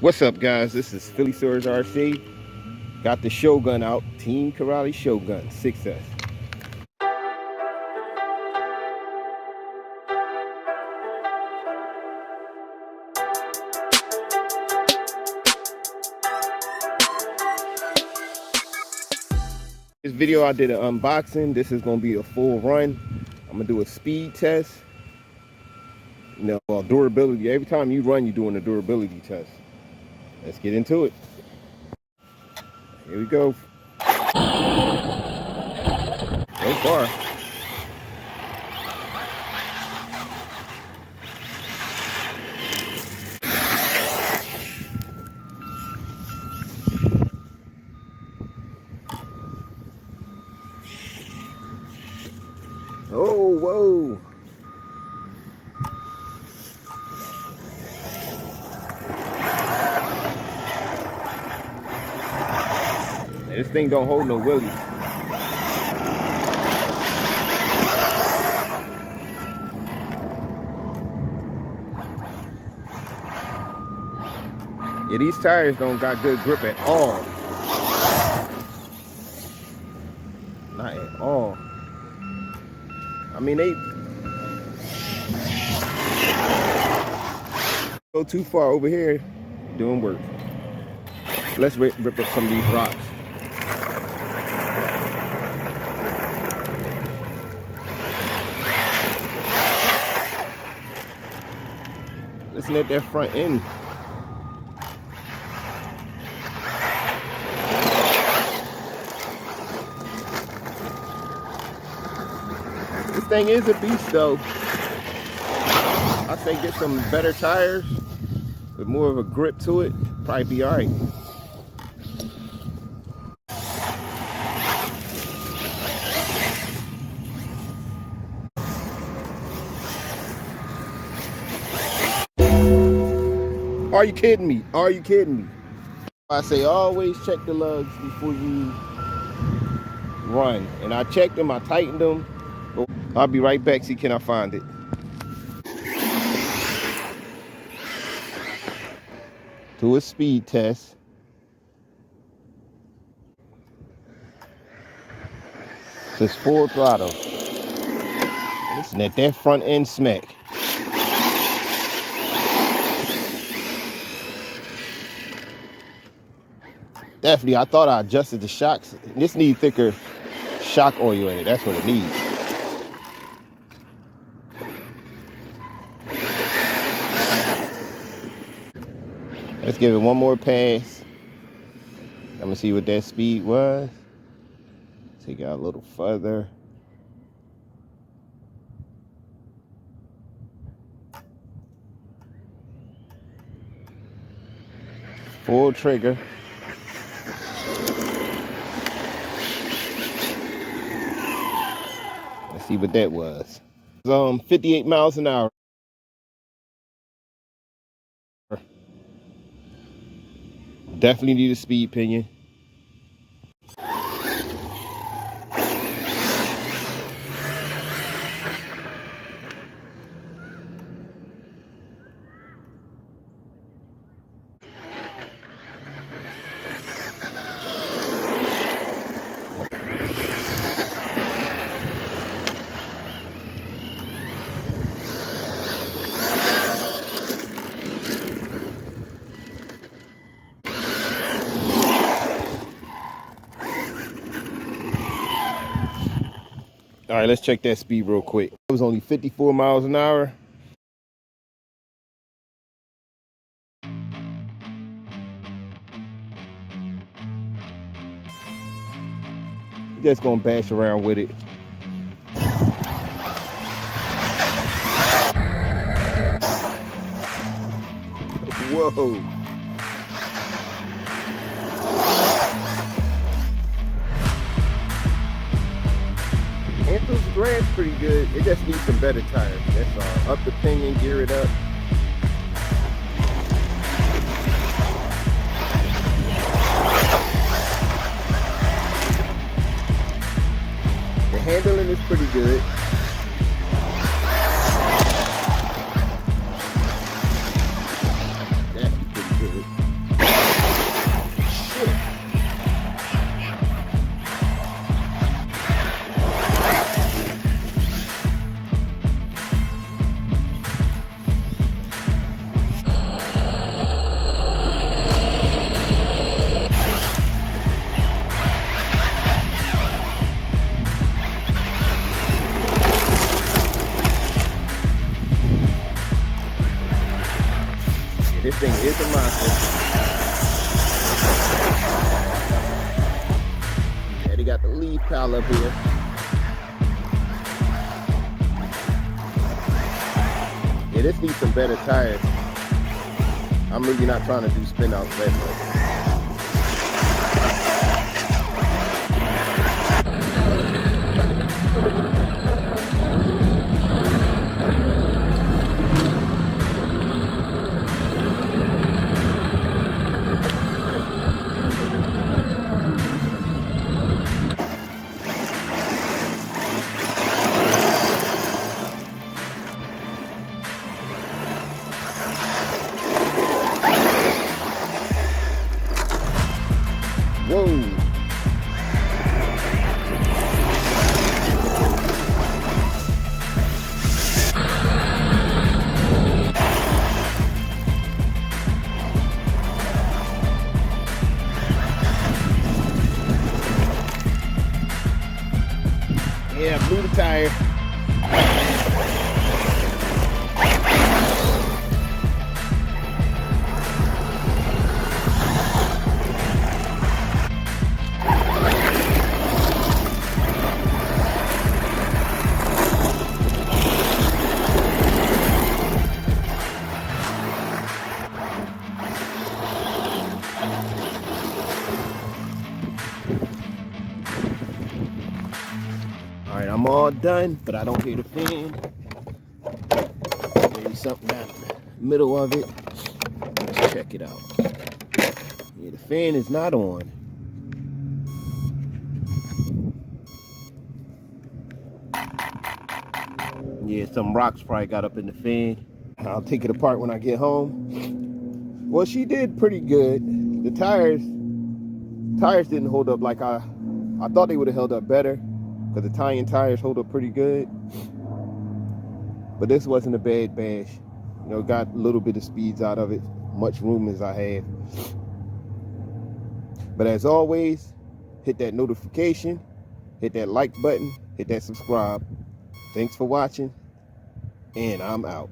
What's up, guys? This is Phillyswords RC. Got the Shogun out, Team Corally Shogun 6S. This video I did an unboxing. This is gonna be a full run. I'm gonna do a speed test. Durability. Every time you run, you're doing a durability test. Let's get into it. Here we go. So far. Oh, whoa. This thing don't hold no wheelies. Yeah, these tires don't got good grip at all. Not at all. I mean, they go too far over here doing work. Let's rip up some of these rocks. Listen at that front end. This thing is a beast though. I say get some better tires with more of a grip to it, probably be all right. Are you kidding me? Are you kidding me? I say always check the lugs before you run. And I checked them, I tightened them. I'll be right back, see can I find it. Do a speed test. Just full throttle. Listen at that front end smack. Definitely, I thought I adjusted the shocks. This needs thicker shock oil in it. That's what it needs. Let's give it one more pass. I'm gonna see what that speed was. Take it out a little further. Full trigger. Let's see what that was. 58 miles an hour. Definitely need a speed pinion. All right, let's check that speed real quick. It was only 54 miles an hour. Just gonna bash around with it. Whoa. Handles grab's pretty good. It just needs some better tires. That's all. Up the pinion, gear it up. The handling is pretty good. That's pretty good. This thing is a monster. Yeah, they got the leaf pile up here. Yeah, this needs some better tires. I'm really not trying to do spin outs that much. Whoa. Yeah, blew the tire. All right, I'm all done, but I don't hear the fan. Maybe something down in the middle of it. Let's check it out. Yeah, the fan is not on. Yeah, some rocks probably got up in the fan. I'll take it apart when I get home. Well, she did pretty good. The tires didn't hold up like I thought they would have held up better, because the Italian tires hold up pretty good. But this wasn't a bad bash. You know, got a little bit of speeds out of it, much room as I have. But as always, hit that notification, hit that like button, hit that subscribe. Thanks for watching, and I'm out.